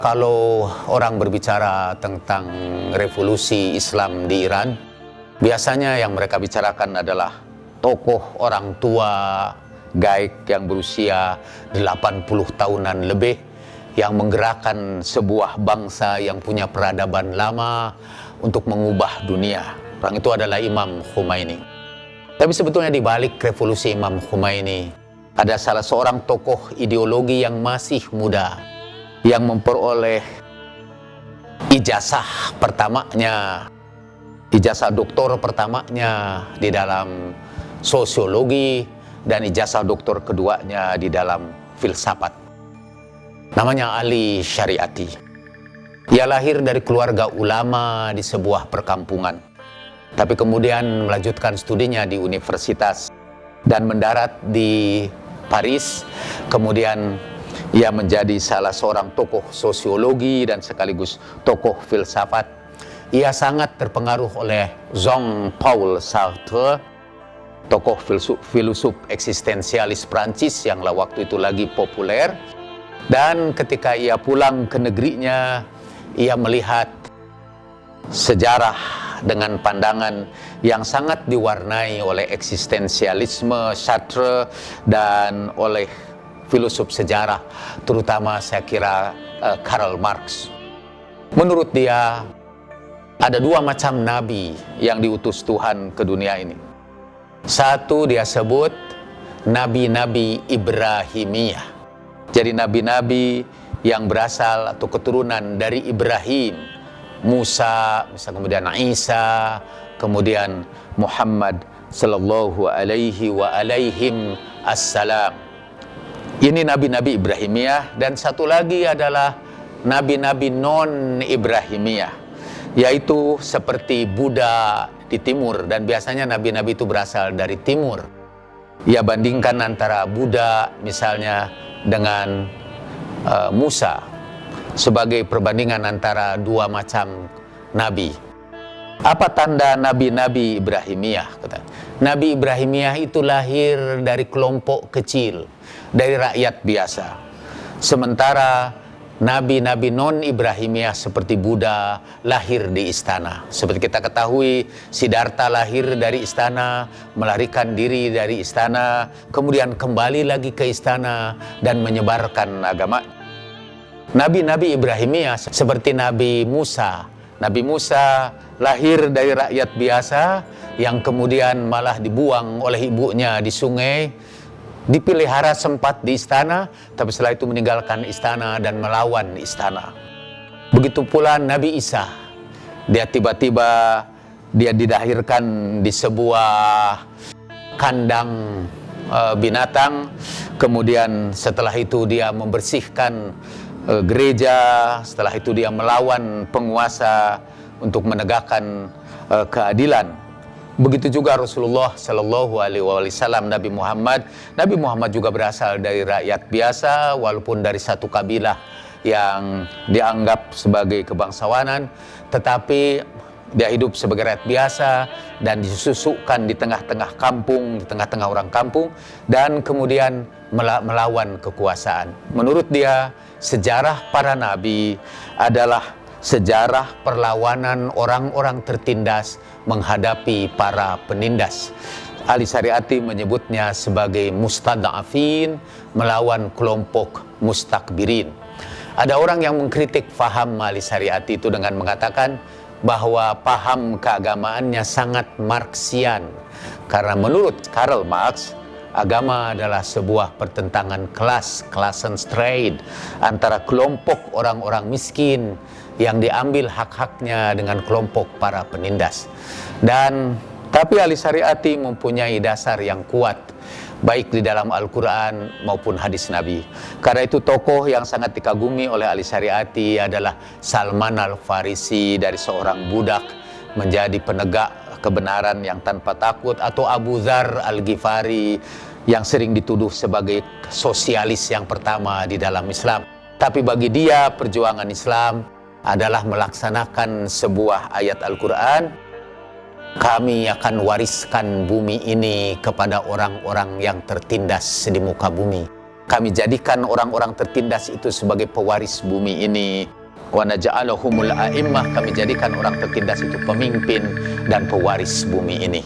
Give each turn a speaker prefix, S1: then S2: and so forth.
S1: Kalau orang berbicara tentang revolusi Islam di Iran, biasanya yang mereka bicarakan adalah tokoh orang tua gaib yang berusia 80 tahunan lebih, yang menggerakkan sebuah bangsa yang punya peradaban lama untuk mengubah dunia. Orang itu adalah Imam Khomeini. Tapi sebetulnya di balik revolusi Imam Khomeini ada salah seorang tokoh ideologi yang masih muda, yang memperoleh ijazah pertamanya, ijazah doktor pertamanya di dalam sosiologi, dan ijazah doktor keduanya di dalam filsafat. Namanya Ali Shariati. Ia lahir dari keluarga ulama di sebuah perkampungan, tapi kemudian melanjutkan studinya di universitas dan mendarat di Paris. Kemudian ia menjadi salah seorang tokoh sosiologi dan sekaligus tokoh filsafat. Ia sangat terpengaruh oleh Jean-Paul Sartre, tokoh filosof eksistensialis Prancis yang waktu itu lagi populer. Dan ketika ia pulang ke negerinya, ia melihat sejarah dengan pandangan yang sangat diwarnai oleh eksistensialisme Sartre dan oleh filosof sejarah, terutama saya kira Karl Marx. Menurut dia, ada dua macam nabi yang diutus Tuhan ke dunia ini. Satu dia sebut nabi-nabi Ibrahimiyah. Jadi nabi-nabi yang berasal atau keturunan dari Ibrahim, Musa, kemudian Isa, kemudian Muhammad sallallahu alaihi wa alaihim assalam. Ini nabi-nabi Ibrahimiyah. Dan satu lagi adalah nabi-nabi non-Ibrahimiyah, yaitu seperti Buddha di timur. Dan biasanya nabi-nabi itu berasal dari timur. Ia bandingkan antara Buddha misalnya dengan Musa sebagai perbandingan antara dua macam nabi. Apa tanda nabi-nabi Ibrahimiyah? Nabi Ibrahimiyah itu lahir dari kelompok kecil, dari rakyat biasa. Sementara nabi-nabi non-Ibrahimiyah seperti Buddha lahir di istana. Seperti kita ketahui, Siddhartha lahir dari istana, melarikan diri dari istana, kemudian kembali lagi ke istana dan menyebarkan agama. Nabi-nabi Ibrahimiyah seperti Nabi Musa. Nabi Musa lahir dari rakyat biasa yang kemudian malah dibuang oleh ibunya di sungai, dipelihara sempat di istana, tapi setelah itu meninggalkan istana dan melawan istana. Begitu pula Nabi Isa. Dia tiba-tiba dilahirkan di sebuah kandang binatang. Kemudian setelah itu dia membersihkan gereja. Setelah itu dia melawan penguasa untuk menegakkan keadilan. Begitu juga Rasulullah Shallallahu Alaihi Wasallam, Nabi Muhammad juga berasal dari rakyat biasa, walaupun dari satu kabilah yang dianggap sebagai kebangsawanan, tetapi dia hidup sebagai rakyat biasa dan disusukkan di tengah-tengah kampung, di tengah-tengah orang kampung, dan kemudian melawan kekuasaan. Menurut dia, sejarah para nabi adalah sejarah perlawanan orang-orang tertindas menghadapi para penindas. Ali Shariati menyebutnya sebagai mustad'afin melawan kelompok mustakbirin. Ada orang yang mengkritik faham Ali Shariati itu dengan mengatakan bahwa paham keagamaannya sangat Marxian. Karena menurut Karl Marx, agama adalah sebuah pertentangan kelas, Klassenstreit, antara kelompok orang-orang miskin yang diambil hak-haknya dengan kelompok para penindas. Tapi Ali Shariati mempunyai dasar yang kuat, baik di dalam Al-Quran maupun hadis Nabi. Karena itu tokoh yang sangat dikagumi oleh Ali Shariati adalah Salman Al-Farisi, dari seorang budak menjadi penegak kebenaran yang tanpa takut, atau Abu Dzar Al-Ghifari yang sering dituduh sebagai sosialis yang pertama di dalam Islam. Tapi bagi dia perjuangan Islam adalah melaksanakan sebuah ayat Al-Quran, kami akan wariskan bumi ini kepada orang-orang yang tertindas di muka bumi. Kami jadikan orang-orang tertindas itu sebagai pewaris bumi ini. Wa naj'aluhumul a'immah, kami jadikan orang tertindas itu pemimpin dan pewaris bumi ini.